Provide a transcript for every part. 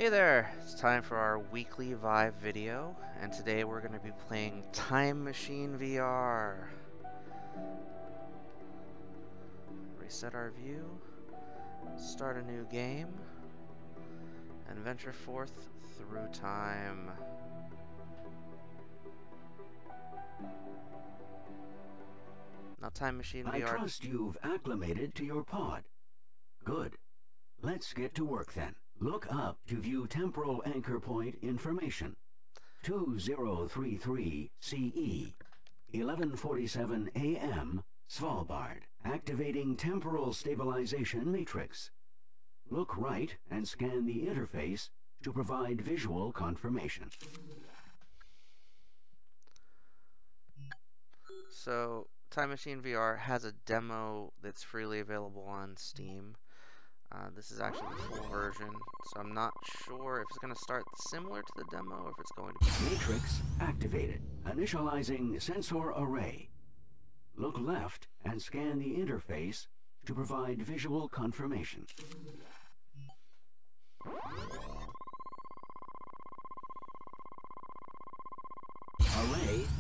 Hey there! It's time for our weekly Vive video, and today we're going to be playing Time Machine VR. Reset our view, start a new game, and venture forth through time. Now Time Machine VR... I trust you've acclimated to your pod. Good. Let's get to work then. Look up to view temporal anchor point information. 2033 CE, 11:47 AM, Svalbard. Activating temporal stabilization matrix. Look right and scan the interface to provide visual confirmation. So, Time Machine VR has a demo that's freely available on Steam. This is actually the full version, so I'm not sure if it's going to start similar to the demo or if it's going to be... Matrix activated. Initializing sensor array. Look left and scan the interface to provide visual confirmation. Array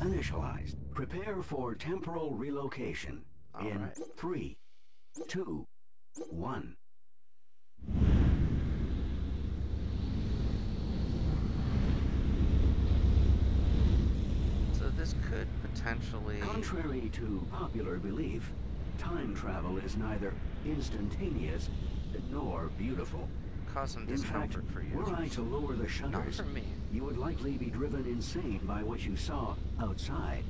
initialized. Prepare for temporal relocation in 3, 2, 1. So this could potentially... Contrary to popular belief, time travel is neither instantaneous nor beautiful. Cause some discomfort for you. Were I to lower the shutters, not for me, you would likely be driven insane by what you saw outside.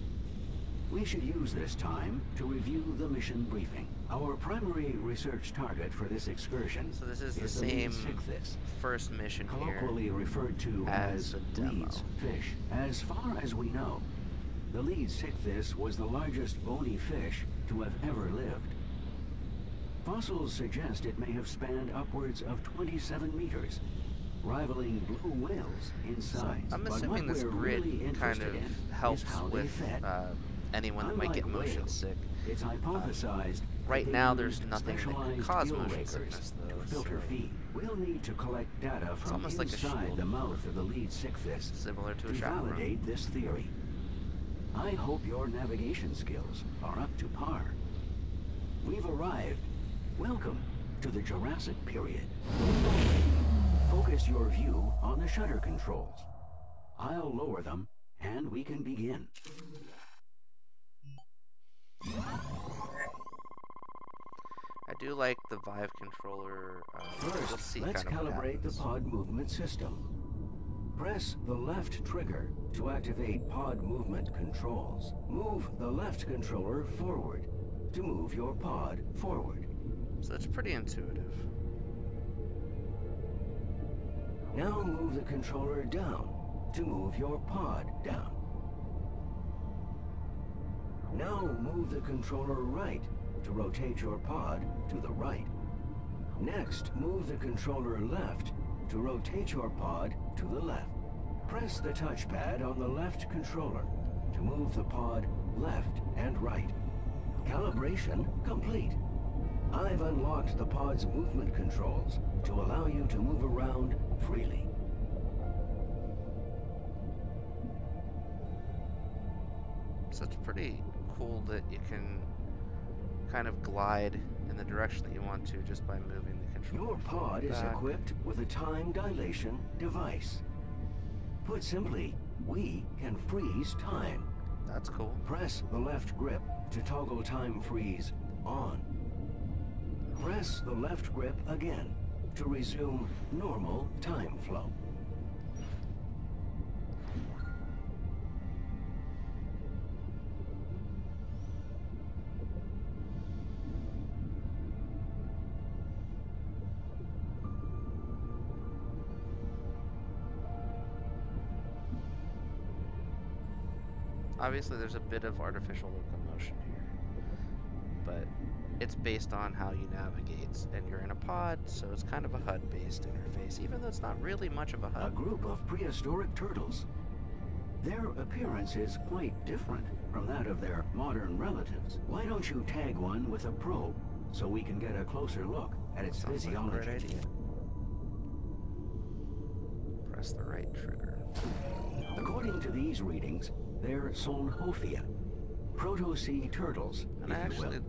We should use this time to review the mission briefing. Our primary research target for this excursion so this is the same first mission here, colloquially referred to as Leeds fish. As far as we know, the Leeds sickfish was the largest bony fish to have ever lived. Fossils suggest it may have spanned upwards of 27 meters, rivaling blue whales in size. So I'm assuming this grid kind of helps with anyone that might get motion sick. It's hypothesized right now there's nothing that can cause motion sickness, though. Filter feed. We'll need to collect data from inside the mouth of the Leeds sickfish similar to a validate this theory. I hope your navigation skills are up to par. We've arrived. Welcome to the Jurassic period. Focus your view on the shutter controls. I'll lower them and we can begin. I do like the Vive controller. First, let's calibrate the pod movement system. Press the left trigger to activate pod movement controls. Move the left controller forward to move your pod forward. So it's pretty intuitive. Now move the controller down to move your pod down. Now move the controller right to rotate your pod to the right. Next, move the controller left to rotate your pod to the left. Press the touchpad on the left controller to move the pod left and right. Calibration complete. I've unlocked the pod's movement controls to allow you to move around freely. So it's pretty cool that you can kind of glide in the direction that you want to just by moving the controller. Your pod is equipped with a time dilation device. Put simply, we can freeze time. That's cool. Press the left grip to toggle time freeze on. Press the left grip again to resume normal time flow. Obviously there's a bit of artificial locomotion here, but it's based on how you navigate, and you're in a pod, so it's kind of a HUD-based interface, even though it's not really much of a HUD. A group of prehistoric turtles. Their appearance is quite different from that of their modern relatives. Why don't you tag one with a probe so we can get a closer look at its physiology? Like a great idea. press the right trigger. According to these readings, they're Solnhofia, proto-sea turtles, And I actually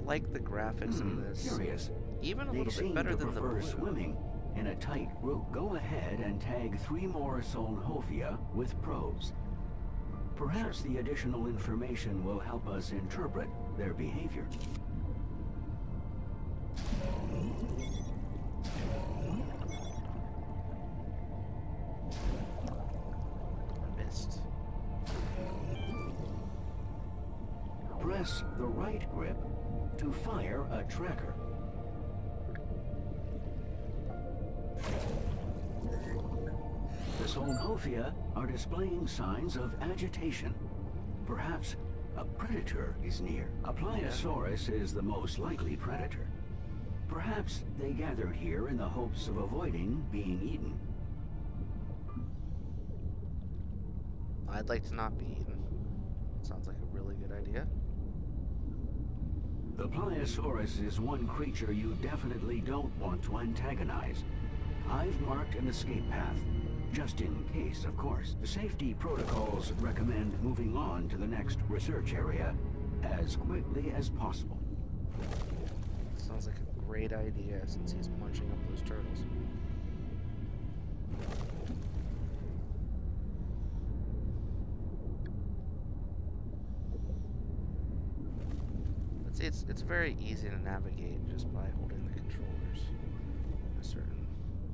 like the graphics in this. Curious. Even a They little bit seem better to than the prefer blue. swimming in a tight group. Go ahead and tag 3 more Solnhofia with probes. Perhaps the additional information will help us interpret their behavior. Missed. Press the right grip to fire a tracker. The Solnhofia are displaying signs of agitation. Perhaps a predator is near. A Pliosaurus is the most likely predator. Perhaps they gathered here in the hopes of avoiding being eaten. I'd like to not be eaten. Sounds like a really good idea. The Pliosaurus is one creature you definitely don't want to antagonize. I've marked an escape path, just in case, of course. The safety protocols recommend moving on to the next research area as quickly as possible. Sounds like a great idea since he's munching up those turtles. But see, it's very easy to navigate just by holding the controllers in a certain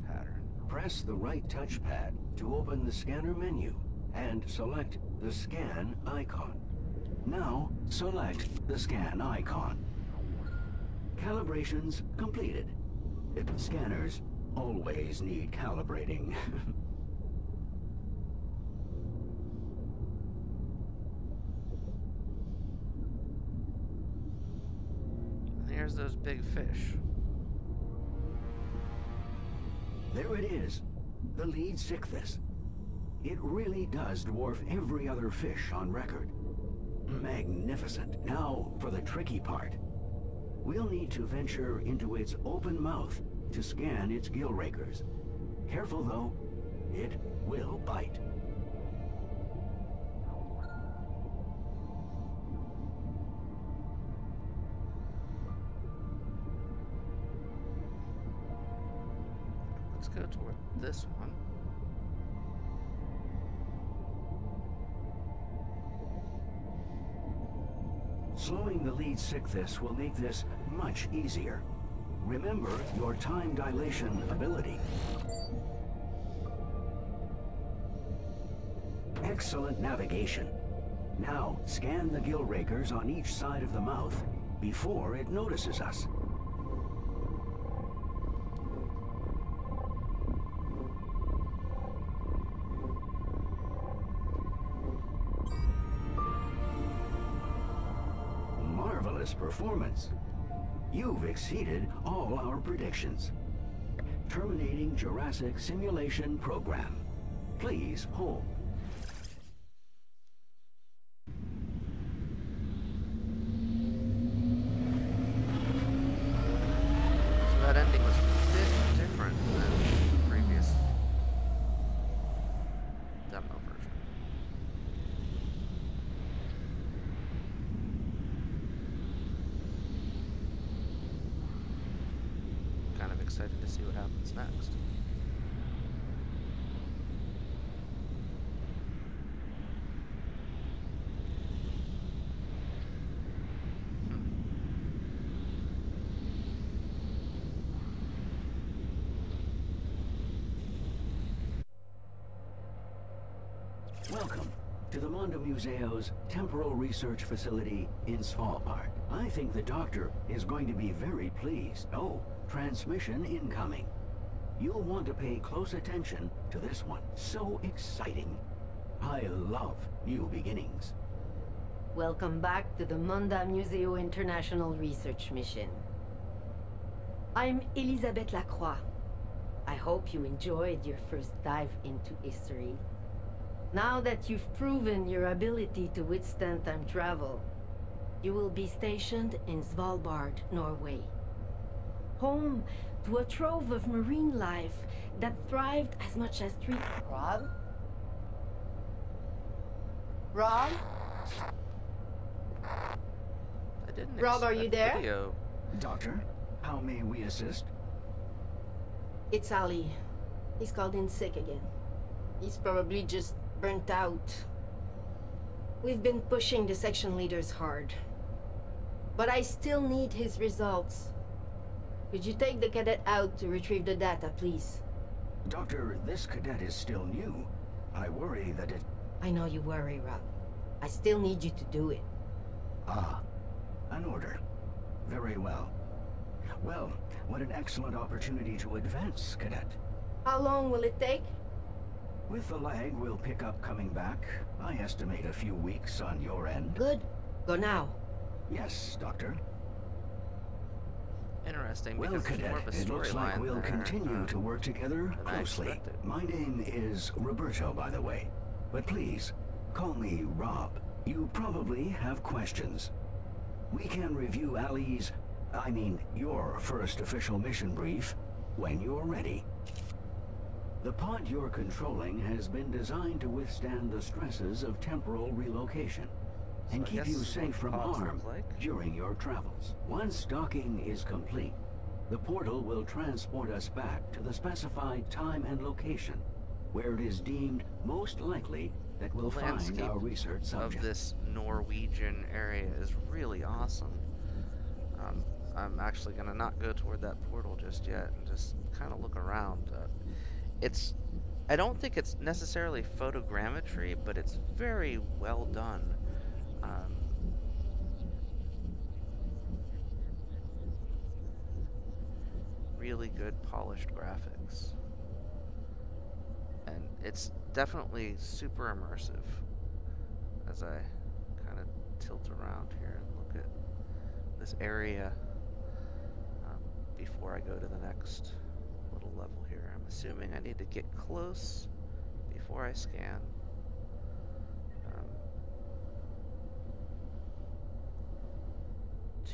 pattern. Press the right touchpad to open the scanner menu and select the scan icon. Now, select the scan icon. Calibrations completed. Scanners always need calibrating. And here's those big fish. There it is, the lead Sichthys. It really does dwarf every other fish on record. Magnificent. Now for the tricky part. We'll need to venture into its open mouth to scan its gill rakers. Careful though, it will bite. Let's go toward this one. Slowing the lead Sichthys will make this much easier. Remember your time dilation ability. Excellent navigation. Now scan the gill rakers on each side of the mouth before it notices us. Marvelous performance. You've exceeded all our predictions. Terminating Jurassic simulation program. Please hold. So that ending was a bit different than the previous demo version. Kind of excited to see what happens next. Welcome to the Mondo Museo's Temporal Research Facility in Svalbard. I think the doctor is going to be very pleased. Oh, transmission incoming. You'll want to pay close attention to this one. So exciting. I love new beginnings. Welcome back to the Mondo Museo International Research Mission. I'm Elisabeth Lacroix. I hope you enjoyed your first dive into history. Now that you've proven your ability to withstand time travel, you will be stationed in Svalbard, Norway. home to a trove of marine life that thrived as much as three... Rob? Rob? I didn't Rob, are you there? Video. Doctor, how may we assist? It's Ali. He's called in sick again. He's probably just burnt out. We've been pushing the section leaders hard. But I still need his results. Could you take the cadet out to retrieve the data, please? Doctor, this cadet is still new. I worry that it... I know you worry, Rob. I still need you to do it. Ah, an order. Very well. Well, what an excellent opportunity to advance, cadet. How long will it take? With the lag we'll pick up coming back, I estimate a few weeks on your end. Good. Go now. Yes, Doctor. Interesting, Well, because there's cadet, more of a it looks like storyline we'll there, continue to work together than I closely. expected. My name is Roberto, by the way. But please, call me Rob. You probably have questions. We can review your first official mission brief when you're ready. The pod you're controlling has been designed to withstand the stresses of temporal relocation and So I keep guess you this is safe what from pods harm look like. during your travels. Once docking is complete, the portal will transport us back to the specified time and location, where it is deemed most likely that we'll The find landscape our research subject. of this Norwegian area is really awesome. I'm actually gonna not go toward that portal just yet and just kind of look around. I don't think it's necessarily photogrammetry, but it's very well done. Really good polished graphics. And it's definitely super immersive as I kind of tilt around here and look at this area before I go to the next little level here. I'm assuming I need to get close before I scan.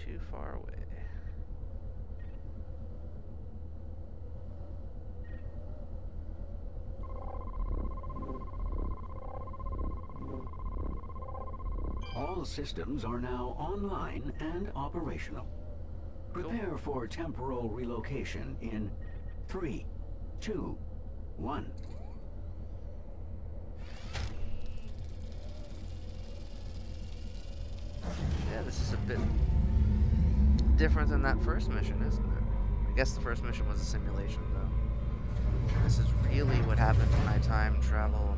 Too far away. All systems are now online and operational. Prepare for temporal relocation in 3, 2, 1. Yeah, this is a bit different than that first mission, isn't it? I guess the first mission was a simulation, though. This is really what happens when I time travel.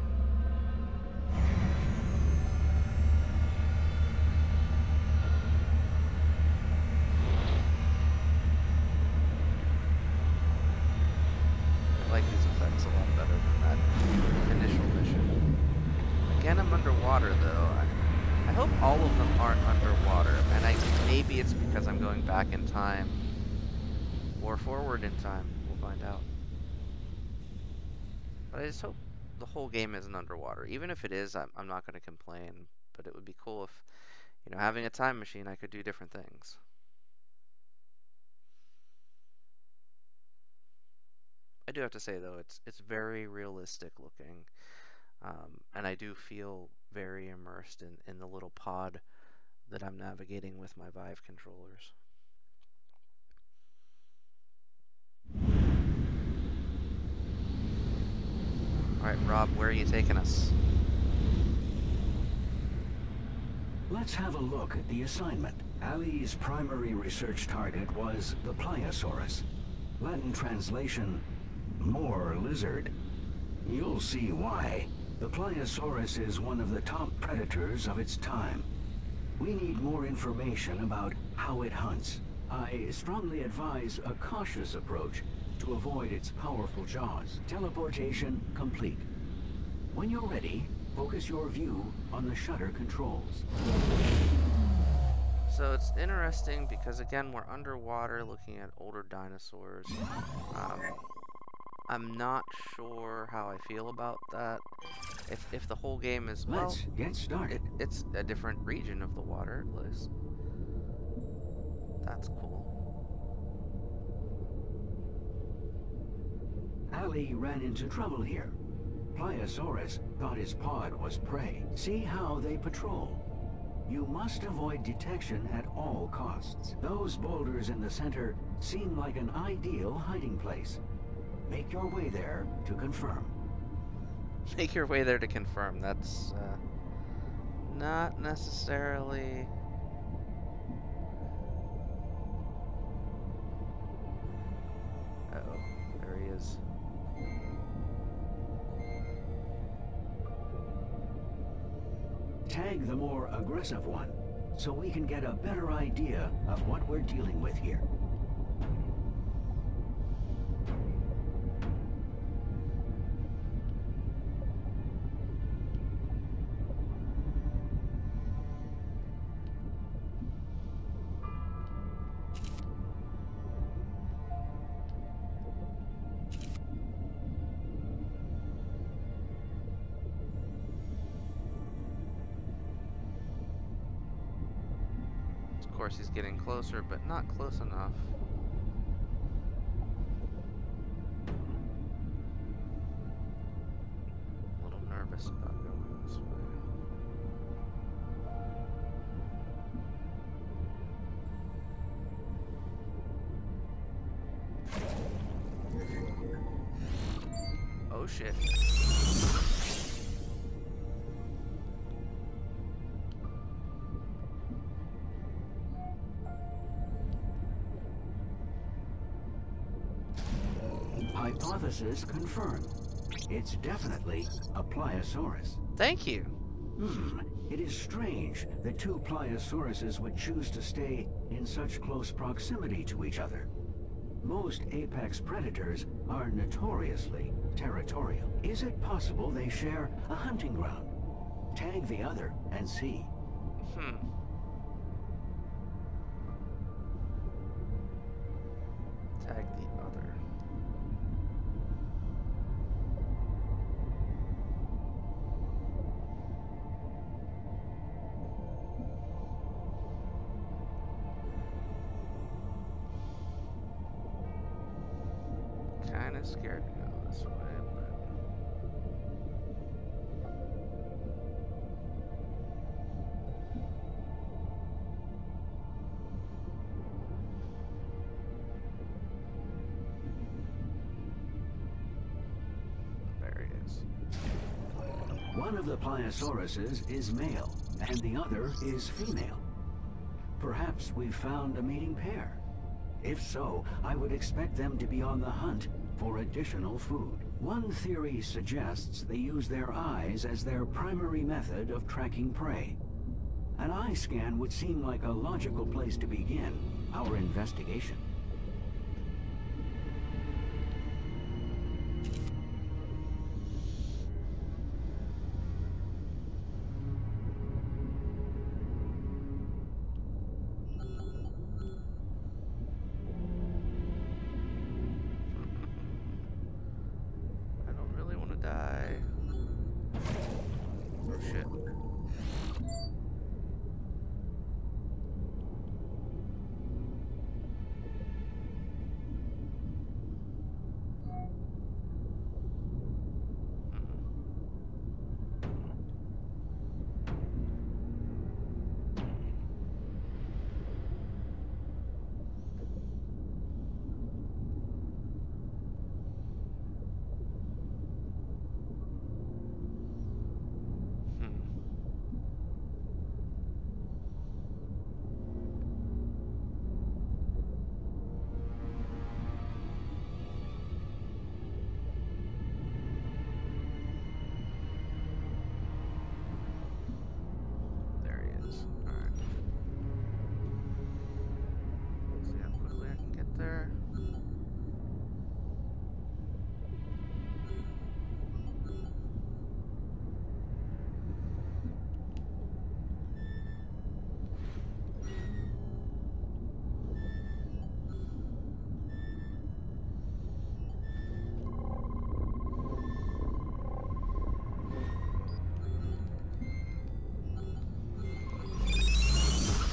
I like these effects a lot better than that initial mission. Again, I'm underwater, though. I hope all of them aren't underwater, and maybe it's because I'm going back in time or forward in time. We'll find out. But I just hope the whole game isn't underwater. Even if it is, I'm not going to complain. But it would be cool if, having a time machine, I could do different things. I do have to say, though, it's very realistic looking. And I do feel very immersed in the little pod that I'm navigating with my Vive controllers. Alright, Rob, where are you taking us? Let's have a look at the assignment. Ali's primary research target was the Pliosaurus. Latin translation, more lizard. You'll see why. The Pliosaurus is one of the top predators of its time. We need more information about how it hunts. I strongly advise a cautious approach to avoid its powerful jaws. Teleportation complete. When you're ready, focus your view on the shutter controls. So it's interesting because, again, we're underwater looking at older dinosaurs. I'm not sure how I feel about that. If the whole game is, well, Let's get started. It's a different region of the water, at least. That's cool. Ali ran into trouble here. Pliosaurus thought his pod was prey. See how they patrol. You must avoid detection at all costs. Those boulders in the center seem like an ideal hiding place. Make your way there to confirm. Make your way there to confirm. That's not necessarily... Uh-oh, there he is. Tag the more aggressive one, so we can get a better idea of what we're dealing with here. Of course, he's getting closer, but not close enough. A little nervous about going this way. Oh shit. Hypothesis confirmed. It's definitely a Pliosaurus. Thank you. It is strange that two Pliosauruses would choose to stay in such close proximity to each other. Most apex predators are notoriously territorial. Is it possible they share a hunting ground? Tag the other and see. Tag the other. Kinda scared to go this way, but... There he is. One of the Pliosauruses is male, and the other is female. Perhaps we've found a mating pair. If so, I would expect them to be on the hunt for additional food. One theory suggests they use their eyes as their primary method of tracking prey. An eye scan would seem like a logical place to begin our investigation. Die. Oh shit.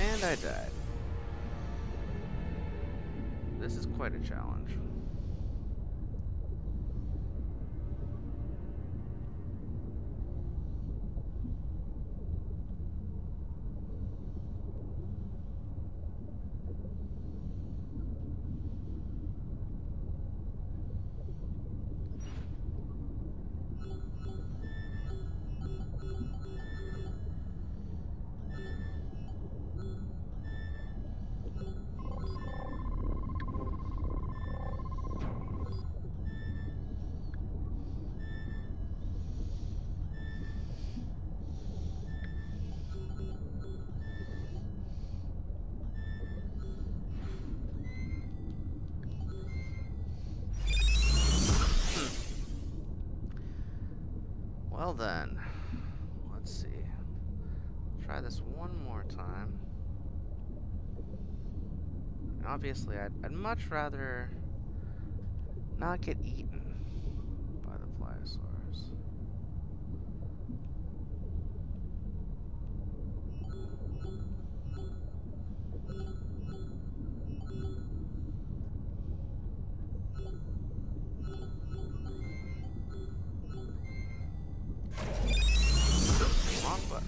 And I died. This is quite a challenge. Well then, let's see. Try this one more time. And obviously, I'd much rather not get eaten by the Pliosaurus. Wrong button.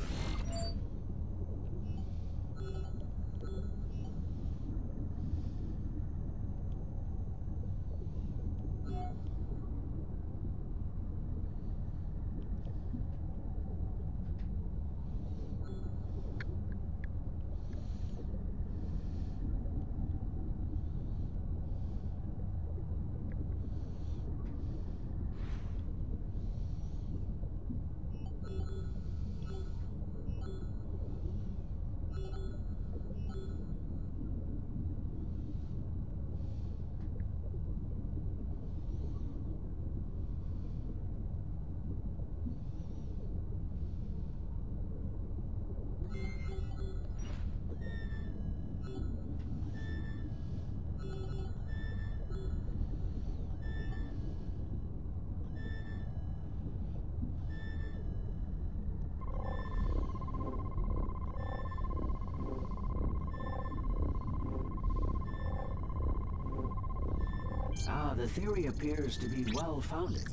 The theory appears to be well-founded.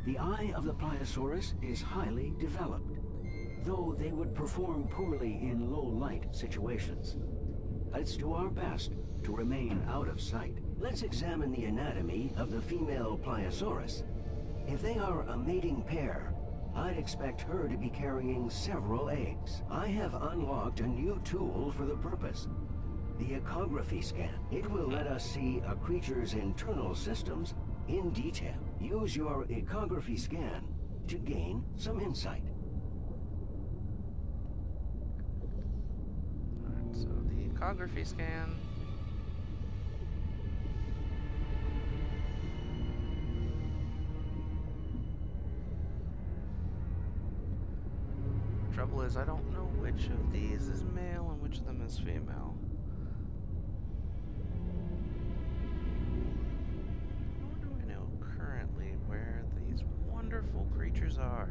The eye of the Pliosaurus is highly developed, though they would perform poorly in low-light situations. Let's do our best to remain out of sight. Let's examine the anatomy of the female Pliosaurus. If they are a mating pair, I'd expect her to be carrying several eggs. I have unlocked a new tool for the purpose. The ecography scan. It will let us see a creature's internal systems in detail. Use your ecography scan to gain some insight. Alright, so the ecography scan. Trouble is, I don't know which of these is male and which of them is female. Where these wonderful creatures are.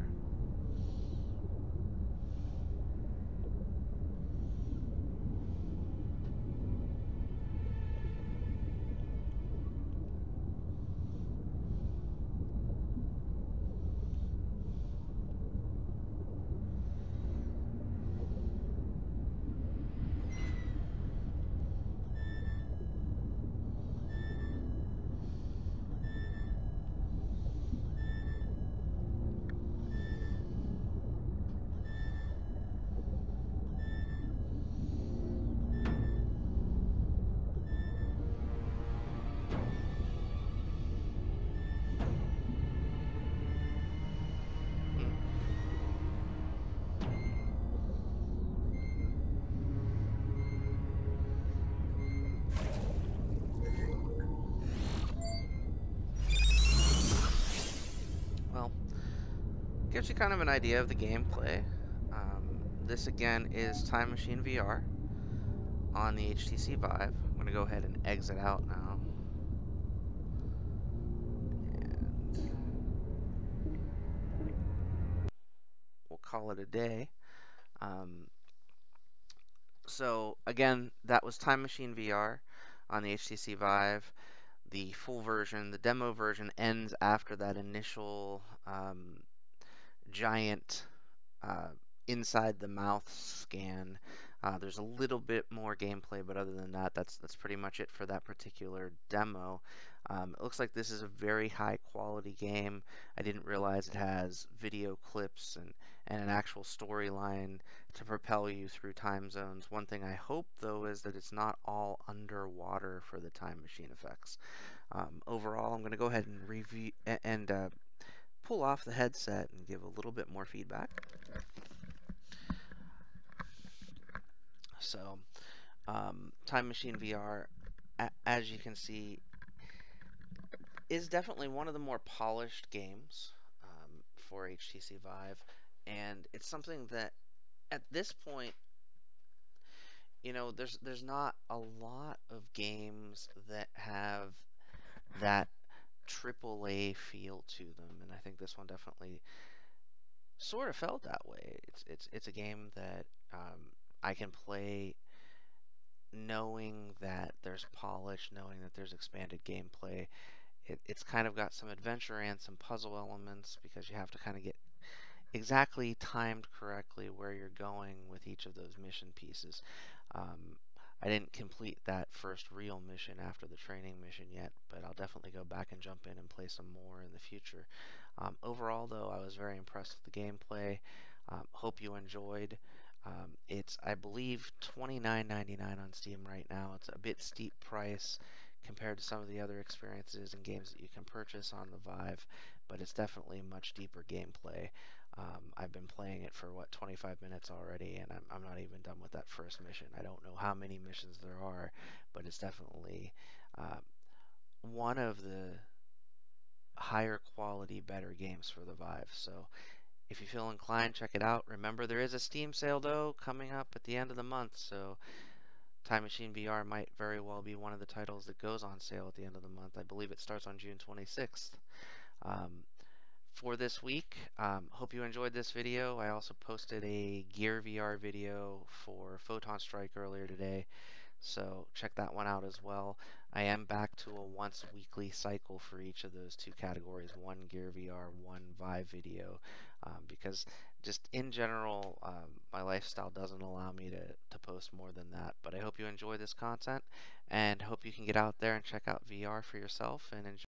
Gives you kind of an idea of the gameplay. This again is Time Machine VR on the HTC Vive. I'm going to go ahead and exit out now. And we'll call it a day. So again, that was Time Machine VR on the HTC Vive. The full version, the demo version, ends after that initial giant inside the mouth scan. There's a little bit more gameplay, but other than that, that's pretty much it for that particular demo. It looks like this is a very high quality game. I didn't realize it has video clips and an actual storyline to propel you through time zones. One thing I hope, though, is that it's not all underwater for the time machine effects. Overall, I'm going to go ahead and review and pull off the headset and give a little bit more feedback. So, Time Machine VR, as you can see, is definitely one of the more polished games for HTC Vive, and it's something that at this point, there's not a lot of games that have that AAA feel to them, and I think this one definitely sort of felt that way. It's a game that I can play knowing that there's polish, knowing that there's expanded gameplay. It's kind of got some adventure and some puzzle elements because you have to kind of get exactly timed correctly where you're going with each of those mission pieces. Um, I didn't complete that first real mission after the training mission yet, but I'll definitely go back and jump in and play some more in the future. Overall, though, I was very impressed with the gameplay. Hope you enjoyed. It's, I believe, $29.99 on Steam right now. It's a bit steep price compared to some of the other experiences and games that you can purchase on the Vive, but it's definitely much deeper gameplay. I've been playing it for 25 minutes already, and I'm not even done with that first mission. I don't know how many missions there are, but it's definitely one of the higher quality, better games for the Vive. So if you feel inclined, check it out. Remember, there is a Steam sale though coming up at the end of the month, so Time Machine VR might very well be one of the titles that goes on sale at the end of the month. I believe it starts on June 26th. Um, for this week. Hope you enjoyed this video. I also posted a Gear VR video for Photon Strike earlier today, so check that one out as well. I am back to a once weekly cycle for each of those two categories, one Gear VR, one Vive video, because just in general, my lifestyle doesn't allow me to post more than that. But I hope you enjoy this content and hope you can get out there and check out VR for yourself and enjoy.